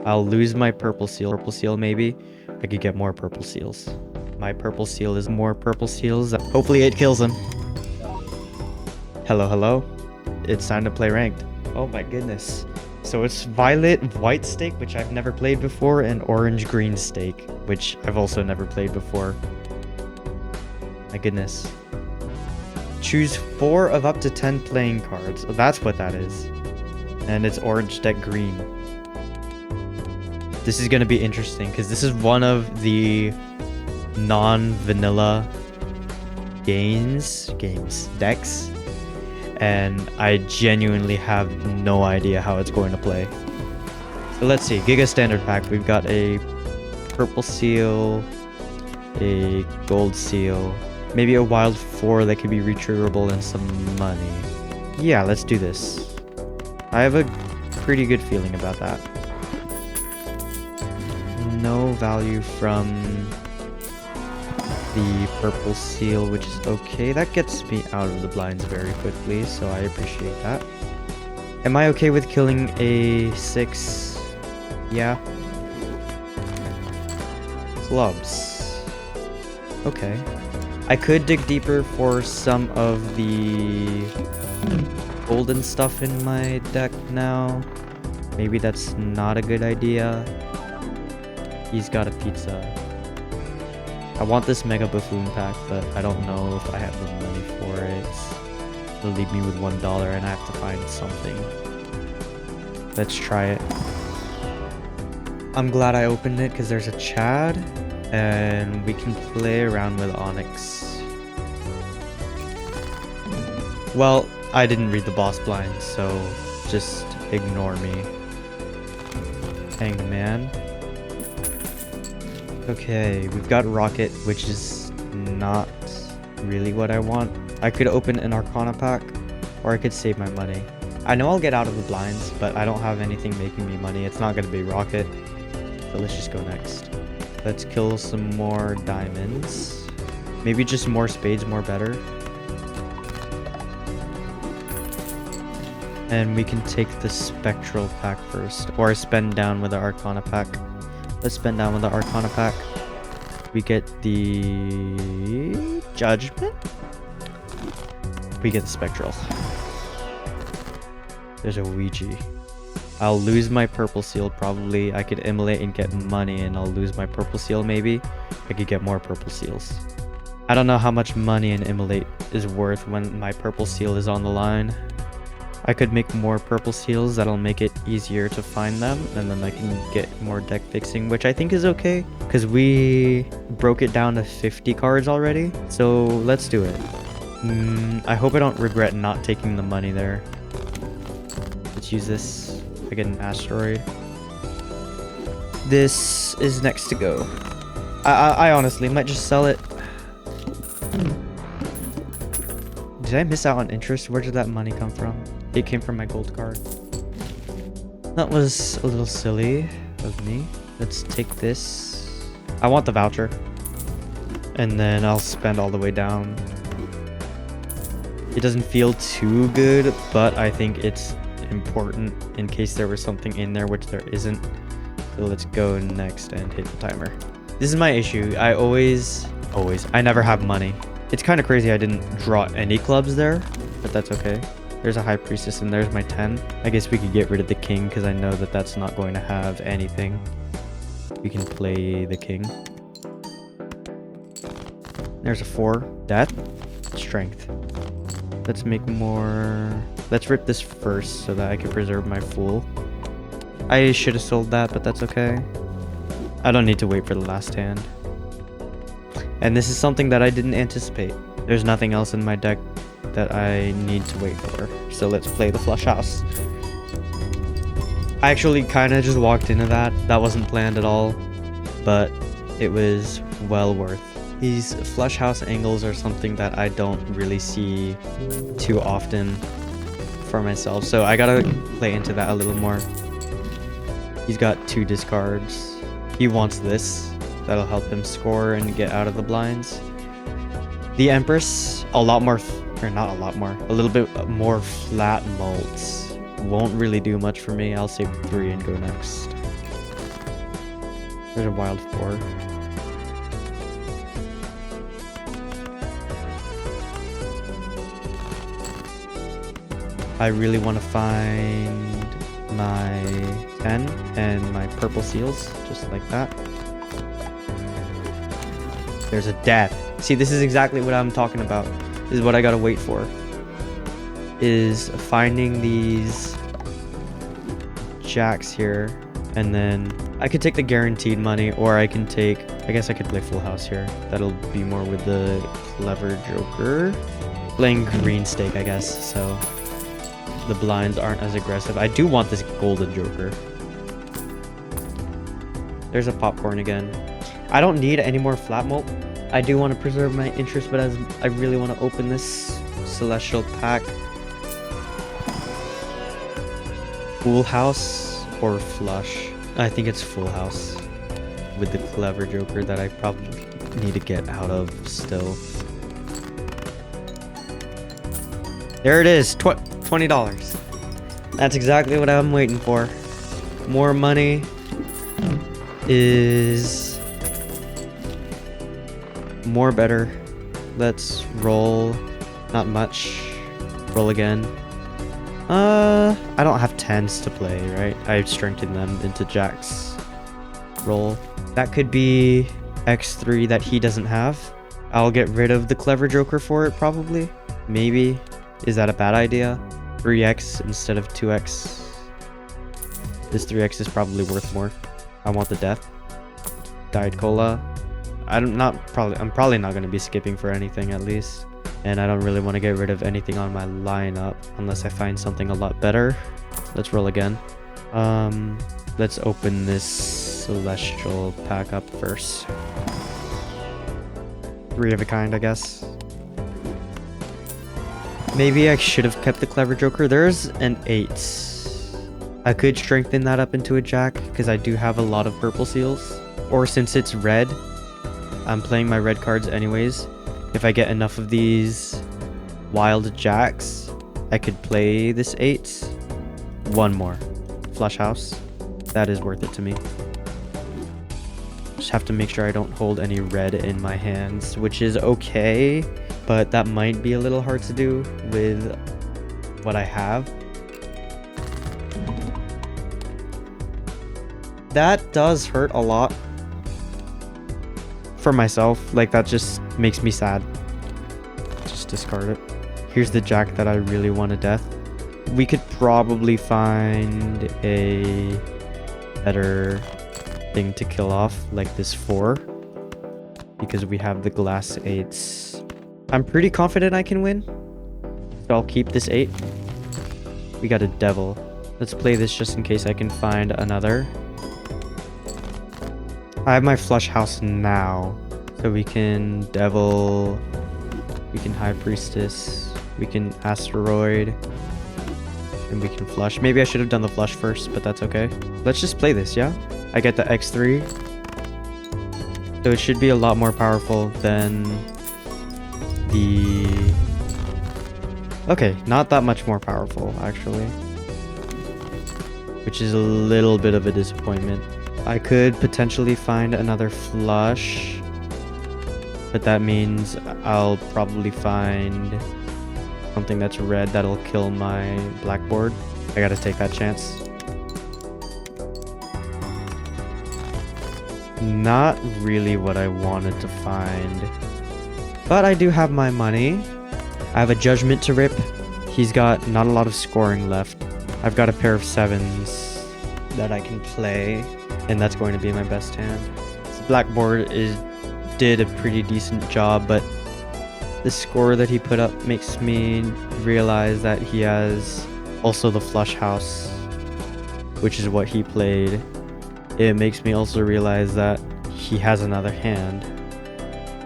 I'll lose my purple seal. Purple seal, maybe. I could get more purple seals. My purple seal is more purple seals. Hopefully it kills him. Hello, hello. It's time to play ranked. Oh my goodness. So it's violet white stake, which I've never played before, and orange green stake, which I've also never played before. My goodness. Choose 4 of up to 10 playing cards. Oh, that's what that is. And it's orange deck green. This is going to be interesting because this is one of the non-vanilla decks, and I genuinely have no idea how it's going to play. So let's see. Giga Standard Pack. We've got a purple seal, a gold seal, maybe a wild 4 that could be retriggerable, and some money. Yeah, let's do this. I have a pretty good feeling about that. No value from the purple seal, which is okay. That gets me out of the blinds very quickly, so I appreciate that. Am I okay with killing a 6? Yeah. Clubs. Okay. I could dig deeper for some of the golden stuff in my deck now. Maybe that's not a good idea. He's got a pizza. I want this Mega Buffoon pack, but I don't know if I have the money for it. It'll leave me with $1 and I have to find something. Let's try it. I'm glad I opened it because there's a Chad and we can play around with Onyx. Well, I didn't read the boss blind, so just ignore me. Hangman. Okay, we've got Rocket, which is not really what I want. I could open an Arcana pack, or I could save my money. I know I'll get out of the blinds, but I don't have anything making me money. It's not going to be Rocket, so let's just go next. Let's kill some more diamonds. Maybe just more spades, more better. And we can take the Spectral pack first, or spend down with the Arcana pack. Let's spend down with the Arcana pack. We get the Judgment. We get the Spectral. There's a Ouija. I'll lose my purple seal probably. I could immolate and get money, and I'll lose my purple seal maybe. I could get more purple seals. I don't know how much money an immolate is worth when my purple seal is on the line. I could make more purple seals that'll make it easier to find them, and then I can get more deck fixing, which I think is okay because we broke it down to 50 cards already, so let's do it. I hope I don't regret not taking the money there. Let's use this. I get an asteroid. This is next to go. I honestly might just sell it. Did I miss out on interest? Where did that money come from? It came from my gold card. That was a little silly of me. Let's take this. I want the voucher. And then I'll spend all the way down. It doesn't feel too good, but I think it's important in case there was something in there, which there isn't. So let's go next and hit the timer. This is my issue. I never have money. It's kind of crazy I didn't draw any clubs there, but that's okay. There's a High Priestess and there's my 10. I guess we could get rid of the King because I know that that's not going to have anything. We can play the King. There's a 4. Death. Strength. Let's make more... Let's rip this first so that I can preserve my Fool. I should have sold that, but that's okay. I don't need to wait for the last hand. And this is something that I didn't anticipate. There's nothing else in my deck that I need to wait for. So let's play the Flush House. I actually kind of just walked into that. That wasn't planned at all, but it was well worth. These Flush House angles are something that I don't really see too often for myself, so I gotta play into that a little more. He's got 2 discards. He wants this. That'll help him score and get out of the blinds. The Empress, a little bit more flat mults. Won't really do much for me. I'll save 3 and go next. There's a wild 4. I really want to find my 10 and my purple seals, just like that. There's a death. See, this is exactly what I'm talking about. This is what I gotta wait for. Is finding these jacks here, and then I could take the guaranteed money, or I can take, I guess I could play full house here. That'll be more with the clever joker. Playing green stake, I guess, so the blinds aren't as aggressive. I do want this golden joker. There's a popcorn again. I don't need any more flat mult. I do want to preserve my interest, but as I really want to open this celestial pack. Full house or flush? I think it's full house with the clever joker that I probably need to get out of still. There it is, $20. That's exactly what I'm waiting for. More money is more better. Let's roll. Not much. Roll again. I don't have 10s to play, right? I strengthened them into jacks. Roll. That could be X3 that he doesn't have. I'll get rid of the clever joker for it, probably. Maybe. Is that a bad idea? 3x instead of 2x. This 3x is probably worth more. I want the death. Diet cola. I'm probably not going to be skipping for anything, at least. And I don't really want to get rid of anything on my lineup unless I find something a lot better. Let's roll again. Let's open this celestial pack up first. 3 of a kind, I guess. Maybe I should have kept the clever joker. There's an 8. I could strengthen that up into a jack because I do have a lot of purple seals. Or since it's red, I'm playing my red cards anyways. If I get enough of these wild jacks, I could play this 8. One more. Flush house. That is worth it to me. Just have to make sure I don't hold any red in my hands, which is okay, but that might be a little hard to do with what I have. That does hurt a lot. For myself, like that just makes me sad. Just discard it. Here's the jack that I really want to death. We could probably find a better thing to kill off, like this 4, because we have the glass 8s. I'm pretty confident I can win, so I'll keep this 8. We got a devil. Let's play this just in case I can find another. I have my flush house now, so we can devil, we can high priestess, we can asteroid, and we can flush. Maybe I should have done the flush first, but that's okay. Let's just play this, yeah? I get the X3, so it should be a lot more powerful than the... Okay, not that much more powerful, actually, which is a little bit of a disappointment. I could potentially find another flush, but that means I'll probably find something that's red that'll kill my blackboard. I gotta take that chance. Not really what I wanted to find, but I do have my money. I have a judgment to rip. He's got not a lot of scoring left. I've got a pair of 7s that I can play, and that's going to be my best hand. This blackboard did a pretty decent job, but the score that he put up makes me realize that he has also the flush house, which is what he played. It makes me also realize that he has another hand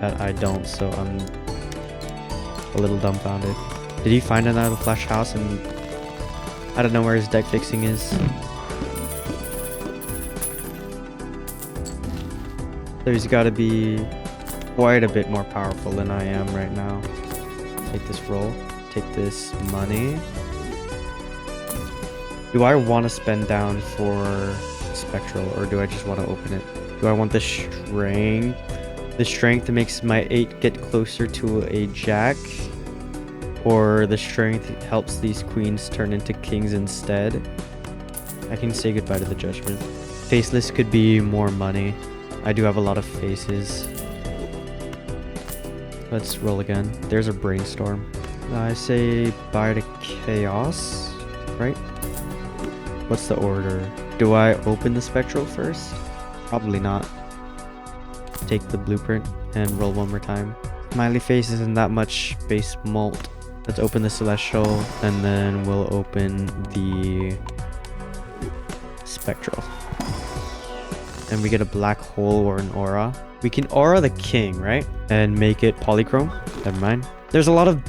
that I don't, so I'm a little dumbfounded. Did he find another flush house? And I don't know where his deck fixing is. So he's got to be quite a bit more powerful than I am right now. Take this roll. Take this money. Do I want to spend down for spectral, or do I just want to open it? Do I want the strength? The strength makes my 8 get closer to a jack, or the strength helps these queens turn into kings instead. I can say goodbye to the judgment. Faceless could be more money. I do have a lot of faces. Let's roll again. There's a brainstorm. I say bye to chaos, right? What's the order? Do I open the spectral first? Probably not. Take the blueprint and roll one more time. Smiley face isn't that much base mult. Let's open the celestial and then we'll open the spectral. And we get a black hole or an aura. We can aura the king, right? And make it polychrome. Never mind. There's a lot of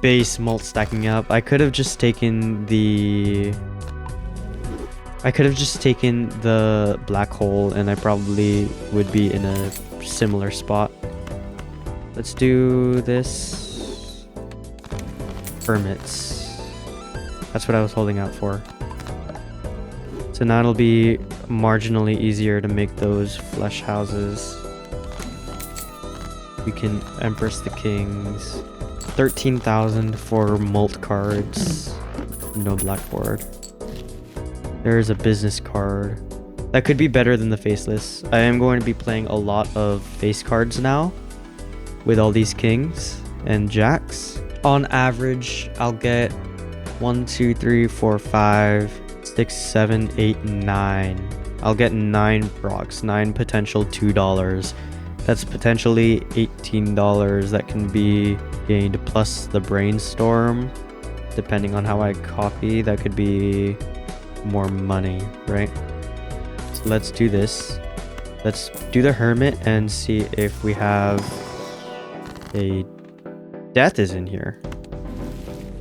base mult stacking up. I could have just taken the black hole and I probably would be in a similar spot. Let's do this. Hermits. That's what I was holding out for. So now it'll be marginally easier to make those flesh houses. We can Empress the Kings. 13,000 for mult cards. No blackboard. There's a business card. That could be better than the faceless. I am going to be playing a lot of face cards now with all these kings and jacks. On average, I'll get 1, 2, 3, 4, 5, 6, 7, 8, 9. I'll get 9 procs, 9 potential $2. That's potentially $18 that can be gained plus the brainstorm. Depending on how I copy, that could be more money, right? So let's do this. Let's do the hermit and see if we have a death is in here.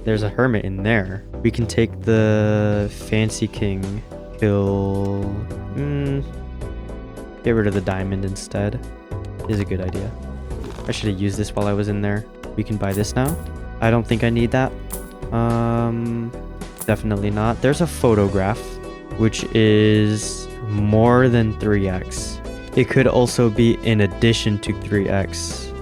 There's a hermit in there. We can take the fancy king, kill... get rid of the diamond instead. Is a good idea. I should have used this while I was in there. We can buy this now. I don't think I need that. Definitely not. There's a photograph, which is more than 3x. It could also be in addition to 3x,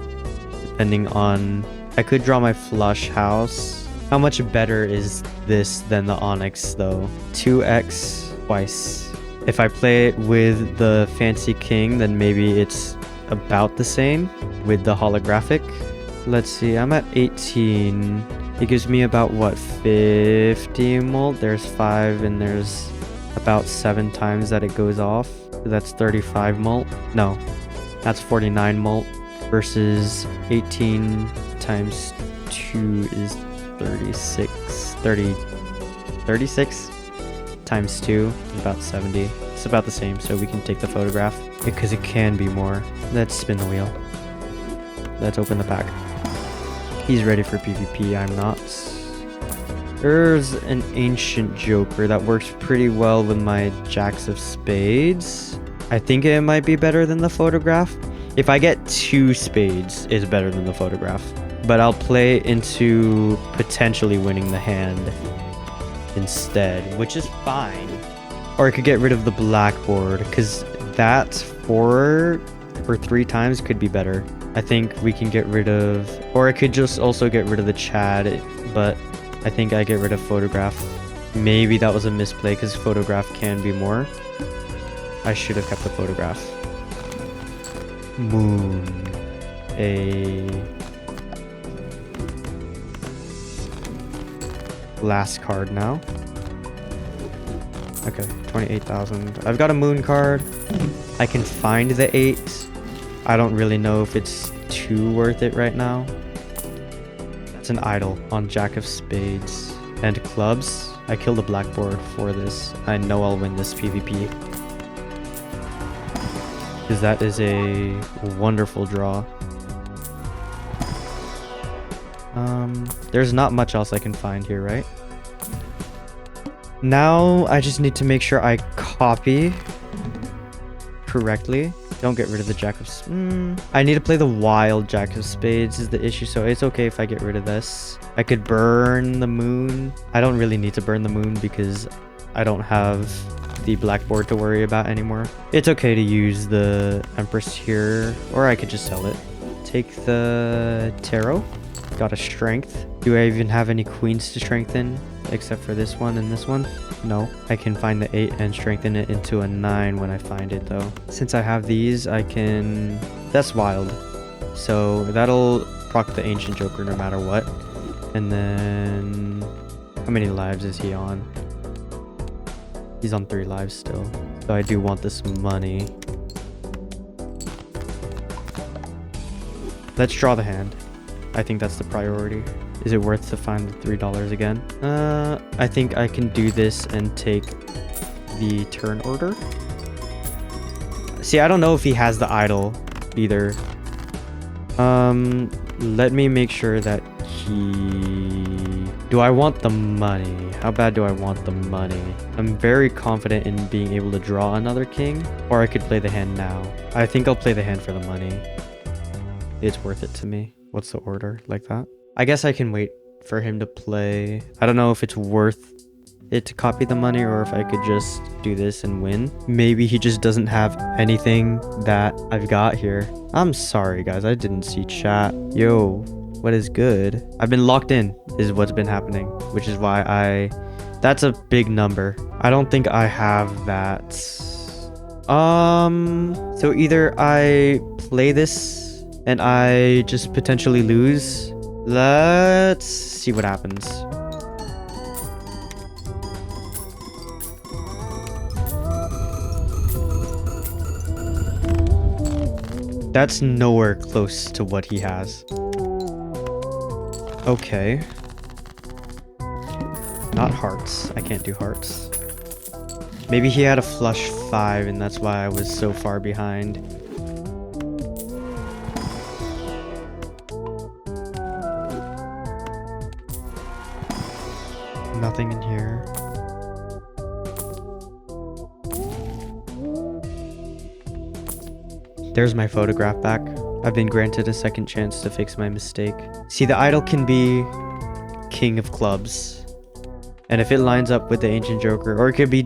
depending on... I could draw my flush house. How much better is this than the onyx though? 2x twice. If I play it with the fancy king, then maybe it's about the same with the holographic. Let's see, I'm at 18. It gives me about what, 50 mult? There's 5 and there's about 7 times that it goes off. So that's 35 mult. No, that's 49 mult versus 18 times 2 is 36 times 2 is about 70. It's about the same, so we can take the photograph because it can be more. Let's spin the wheel. Let's open the pack. He's ready for PvP, I'm not. There's an ancient joker that works pretty well with my jacks of spades. I think it might be better than the photograph. If I get 2 spades, it's better than the photograph. But I'll play into potentially winning the hand instead, which is fine. Or I could get rid of the blackboard, because that 4 or 3 times could be better. I think we can get rid of... Or I could just also get rid of the Chad, but I think I get rid of photograph. Maybe that was a misplay, because photograph can be more. I should have kept the photograph. Moon. A... last card now. Okay, 28,000. I've got a moon card. I can find the 8. I don't really know if it's too worth it right now. That's an idol on Jack of Spades and clubs. I killed a blackboard for this. I know I'll win this PvP. Because that is a wonderful draw. There's not much else I can find here, right? Now I just need to make sure I copy correctly. Don't get rid of the Jack of... I need to play the wild Jack of Spades is the issue, so it's okay if I get rid of this. I could burn the moon. I don't really need to burn the moon because I don't have the blackboard to worry about anymore. It's okay to use the Empress here, or I could just sell it. Take the tarot. Got a strength. Do I even have any queens to strengthen? Except for this one and this one? No. I can find the 8 and strengthen it into a 9 when I find it though. Since I have these, I can... That's wild. So that'll proc the Ancient Joker no matter what. And then... How many lives is he on? He's on 3 lives still. So I do want this money. Let's draw the hand. I think that's the priority. Is it worth to find the $3 again? I think I can do this and take the turn order. See, I don't know if he has the idol either. Let me make sure that he... Do I want the money? How bad do I want the money? I'm very confident in being able to draw another king, or I could play the hand now. I think I'll play the hand for the money. It's worth it to me. What's the order? Like that? I guess I can wait for him to play. I don't know if it's worth it to copy the money or if I could just do this and win. Maybe he just doesn't have anything that I've got here. I'm sorry, guys. I didn't see chat. Yo, what is good? I've been locked in is what's been happening, which is why that's a big number. I don't think I have that. So either I play this and I just potentially lose. Let's see what happens. That's nowhere close to what he has. Okay. Not hearts. I can't do hearts. Maybe he had a flush 5 and that's why I was so far behind. Nothing in here. There's my photograph back. I've been granted a second chance to fix my mistake. See, the idol can be King of Clubs. And if it lines up with the Ancient Joker, or it could be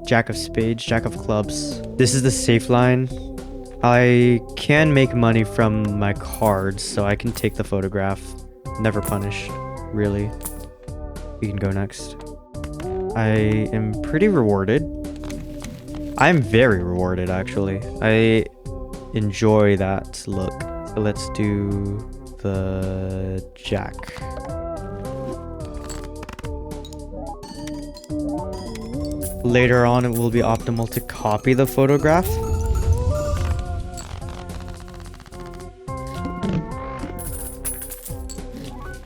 Jack of Spades, Jack of Clubs. This is the safe line. I can make money from my cards, so I can take the photograph. Never punished, really. We can go next. I am pretty rewarded. I'm very rewarded, actually. I enjoy that look. So let's do the Jack. Later on, it will be optimal to copy the photograph.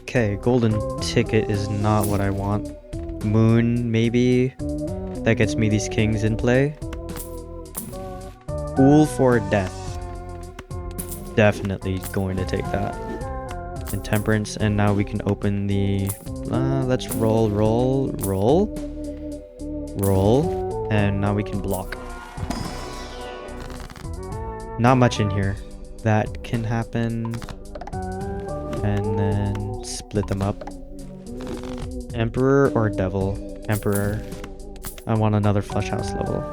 Okay, golden ticket is not what I want. Moon, maybe. That gets me these kings in play. Fool for death. Definitely going to take that. And temperance, and now we can open the... let's roll. And now we can block. Not much in here. That can happen. And then split them up. Emperor or devil? Emperor. I want another flush house level.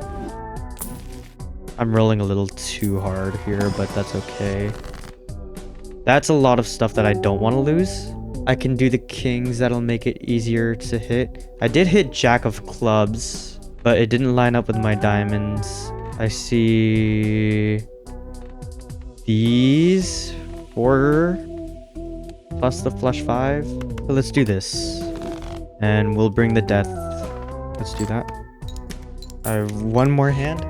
I'm rolling a little too hard here, but that's okay. That's a lot of stuff that I don't want to lose. I can do the kings. That'll make it easier to hit. I did hit Jack of Clubs, but it didn't line up with my diamonds. I see these 4 plus the flush 5. So let's do this. And we'll bring the death. Let's do that. I have one more hand.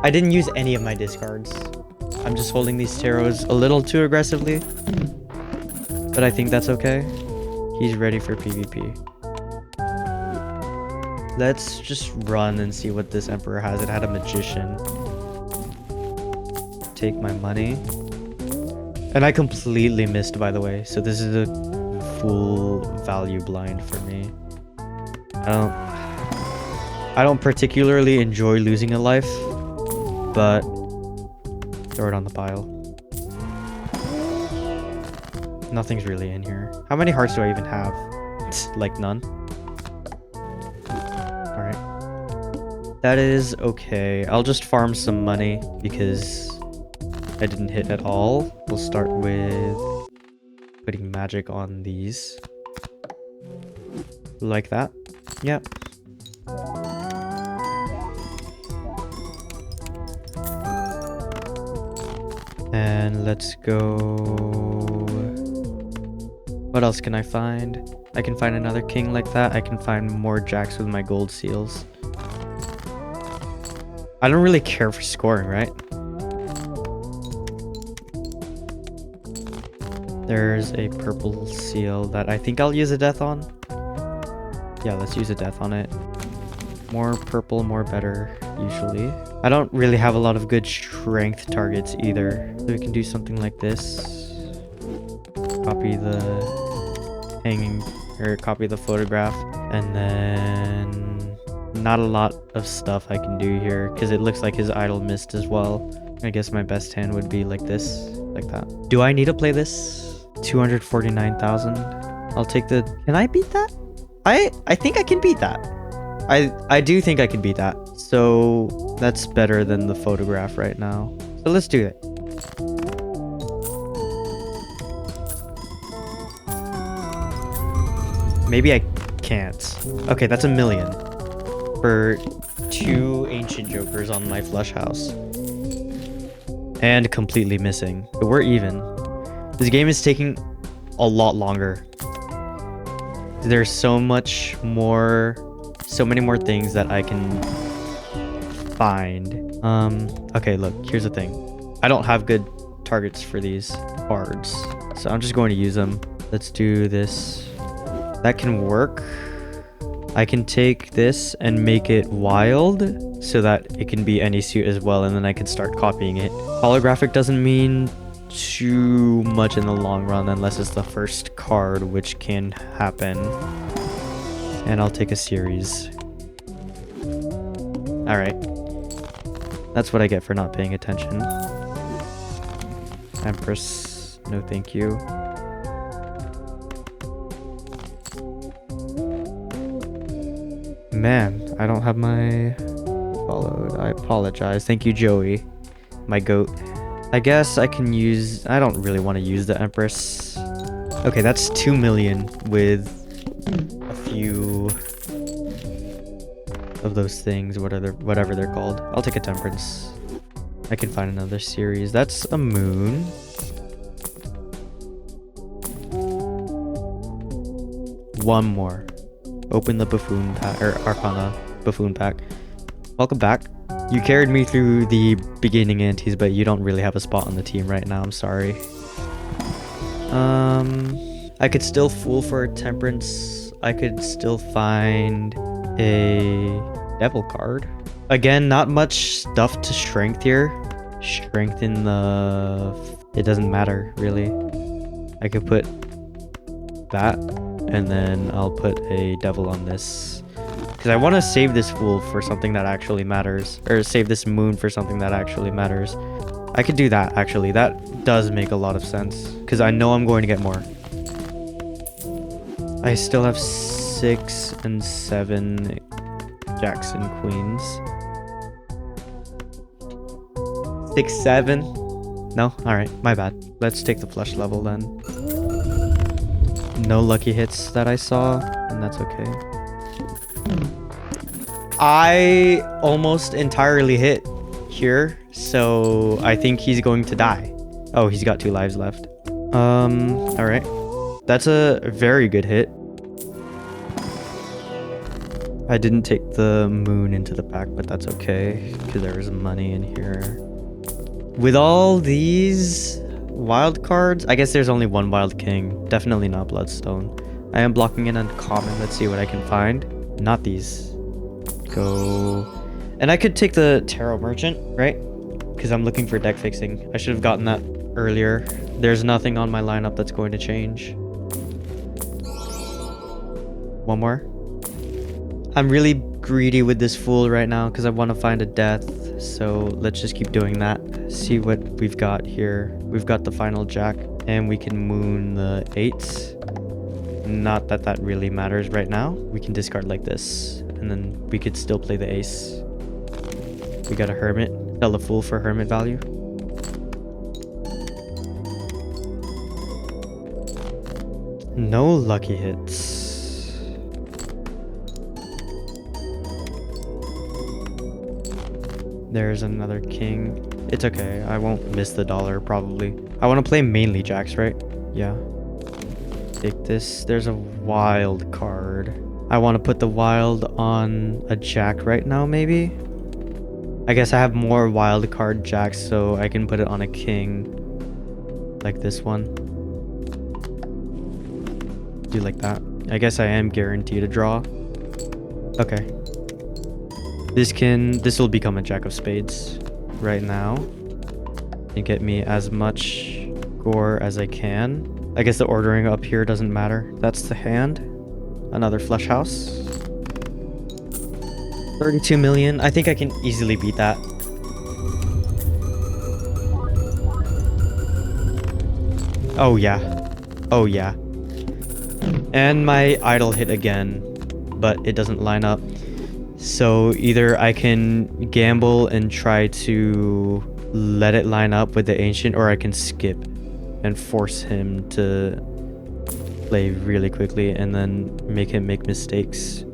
I didn't use any of my discards. I'm just holding these tarots a little too aggressively. But I think that's okay. He's ready for PvP. Let's just run and see what this Emperor has. It had a Magician. Take my money. And I completely missed, by the way. So this is a full value blind for me. I don't particularly enjoy losing a life, but throw it on the pile. Nothing's really in here. How many hearts do I even have? Like none. Alright. That is okay. I'll just farm some money because I didn't hit at all. We'll start with putting magic on these. Like that. Yep. And let's go... What else can I find? I can find another king like that. I can find more jacks with my gold seals. I don't really care for scoring, right? There's a purple seal that I think I'll use a death on. Yeah, let's use a death on it. More purple, more better, usually. I don't really have a lot of good strength targets either. So we can do something like this. Copy the hanging, or copy the photograph. And then not a lot of stuff I can do here because it looks like his idol missed as well. I guess my best hand would be like this, like that. Do I need to play this? 249,000. I'll take the... Can I beat that? I think I can beat that. I do think I can beat that. So that's better than the photograph right now. So let's do it. Maybe I can't. Okay, that's 1 million for 2 ancient jokers on my flush house. And completely missing. But we're even. This game is taking a lot longer. There's so many more things that I can find. Okay, look, here's the thing. I don't have good targets for these cards, so I'm just going to use them. Let's do this. That can work. I can take this and make it wild so that it can be any suit as well, and then I can start copying it. Holographic doesn't mean too much in the long run unless it's the first card, which can happen. And I'll take a series. Alright. That's what I get for not paying attention. Empress, no thank you. Man, I don't have my followed. I apologize. Thank you, Joey. My goat. I guess I can use... I don't really want to use the Empress. Okay, that's 2 million with a few of those things, whatever they're called. I'll take a Temperance. I can find another series. That's a moon. One more. Open the buffoon pack, or Arcana buffoon pack. Welcome back. You carried me through the beginning antes, but you don't really have a spot on the team right now. I'm sorry. I could still fool for a Temperance. I could still find a Devil card. Again, not much stuff to strength here. Strength in the... It doesn't matter, really. I could put that, and then I'll put a Devil on this. Because I want to save this Fool for something that actually matters. Or save this Moon for something that actually matters. I could do that, actually. That does make a lot of sense. Because I know I'm going to get more. I still have 6 and 7 Jacks and Queens. 6, 7? No? Alright, my bad. Let's take the flush level then. No lucky hits that I saw, and that's okay. I almost entirely hit here, so I think he's going to die. Oh, he's got 2 lives left. Alright. That's a very good hit. I didn't take the moon into the pack, but that's okay, because there was money in here. With all these wild cards, I guess there's only one wild king. Definitely not Bloodstone. I am blocking an uncommon. Let's see what I can find. Not these. Go. And I could take the Tarot Merchant, right? Because I'm looking for deck fixing. I should have gotten that earlier. There's nothing on my lineup that's going to change. One more. I'm really greedy with this Fool right now because I want to find a death. So let's just keep doing that. See what we've got here. We've got the final Jack, and we can moon the 8s. Not that that really matters right now. We can discard like this, and then we could still play the ace. We got a hermit. Sell a fool for hermit value. No lucky hits. There's another king. It's okay. I won't miss the dollar probably. I want to play mainly jacks, right? Yeah. Take this. There's a wild card. I want to put the wild on a jack right now, maybe? I guess I have more wild card jacks, so I can put it on a king. Like this one. Do like that. I guess I am guaranteed a draw. Okay. This will become a jack of spades right now. And get me as much score as I can. I guess the ordering up here doesn't matter. That's the hand. Another flush house. 32 million. I think I can easily beat that. Oh yeah. Oh yeah. And my idol hit again, but it doesn't line up. So either I can gamble and try to let it line up with the ancient, or I can skip and force him to play really quickly and then make him make mistakes.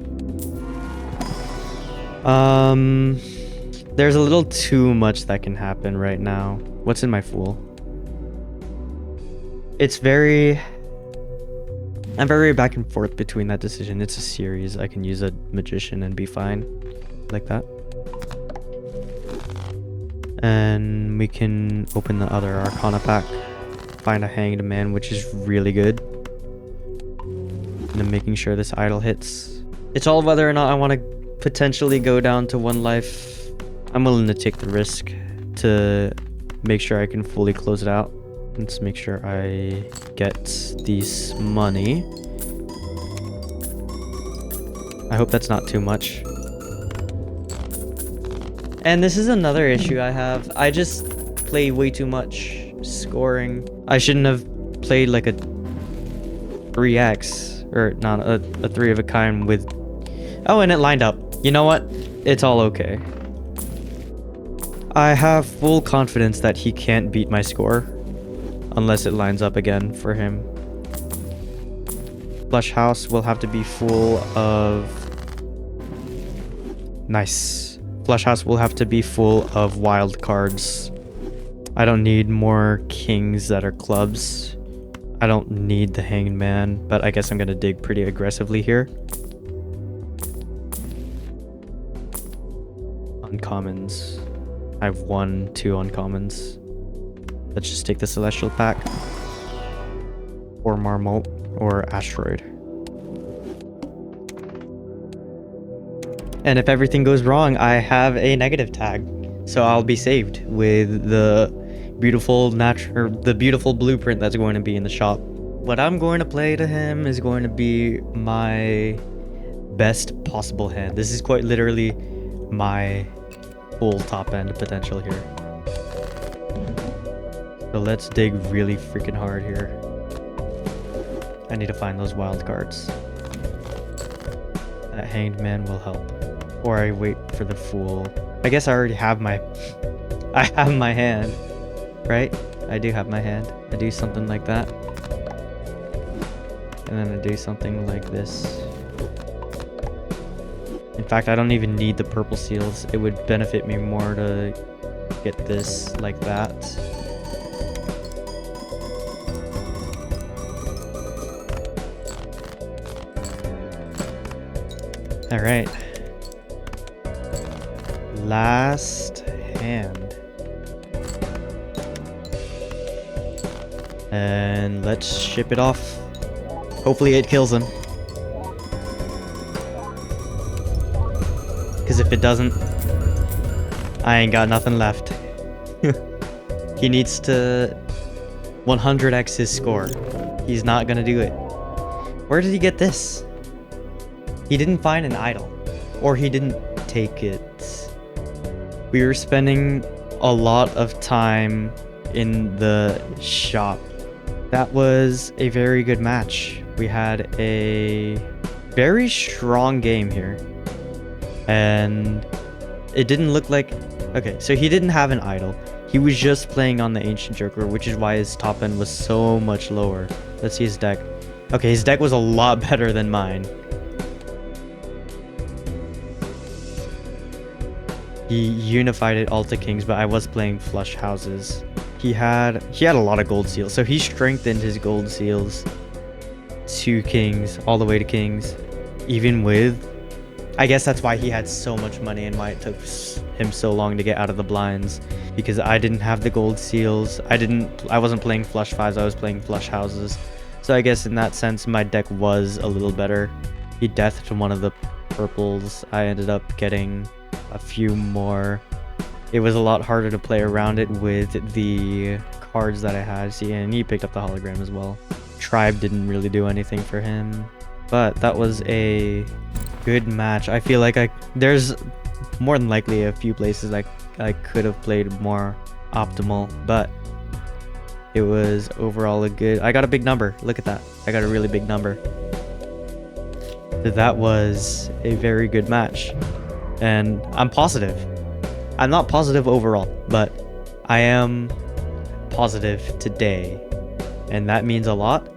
There's a little too much that can happen right now. What's in my fool? I'm very back and forth between that decision. It's a series. I can use a magician and be fine. Like that. And we can open the other Arcana pack. Find a Hanged Man, which is really good. And then making sure this idol hits. It's all whether or not I want to potentially go down to 1 life. I'm willing to take the risk to make sure I can fully close it out. Let's make sure I get this money. I hope that's not too much. And this is another issue I have. I just play way too much scoring. I shouldn't have played like a 3x or not a 3 of a kind with... Oh, and it lined up. You know what? It's all okay. I have full confidence that he can't beat my score. Unless it lines up again for him. Flush house will have to be full of... Nice. Flush house will have to be full of wild cards. I don't need more kings that are clubs. I don't need the Hanged Man, but I guess I'm gonna dig pretty aggressively here. Uncommons. I have 1, 2 uncommons. Let's just take the Celestial pack. Or Marmot. Or Asteroid. And if everything goes wrong, I have a negative tag. So I'll be saved with the beautiful beautiful blueprint that's going to be in the shop. What I'm going to play to him is going to be my best possible hand. This is quite literally my full top end potential here. So let's dig really freaking hard here. I need to find those wild cards. That Hanged Man will help. Or I wait for the Fool. I guess I already have my... I have my hand. Right? I do have my hand. I do something like that. And then I do something like this. In fact, I don't even need the purple seals. It would benefit me more to get this like that. All right. Last hand. And let's ship it off. Hopefully it kills him. Because if it doesn't, I ain't got nothing left. He needs to 100x his score. He's not gonna do it. Where did he get this? He didn't find an idol. Or he didn't take it. We were spending a lot of time in the shop. That was a very good match. We had a very strong game here. And it didn't look like Okay, so he didn't have an idol. He was just playing on the Ancient Joker, which is why his top end was so much lower. Let's see his deck. Okay, his deck was a lot better than mine. He unified it all to kings, but I was playing flush houses. He had a lot of gold seals, so he strengthened his gold seals to kings, all the way to kings, even with... I guess that's why he had so much money and why it took him so long to get out of the blinds, because I didn't have the gold seals. I wasn't playing flush fives, I was playing flush houses. So I guess in that sense, my deck was a little better. He deathed one of the purples. I ended up getting a few more. It was a lot harder to play around it with the cards that I had. See, and he picked up the hologram as well. Tribe didn't really do anything for him, but that was a good match. I feel like there's more than likely a few places I could have played more optimal, but it was overall a good... I got a big number. Look at that. I got a really big number. That was a very good match, and I'm positive. I'm not positive overall, but I am positive today, and that means a lot.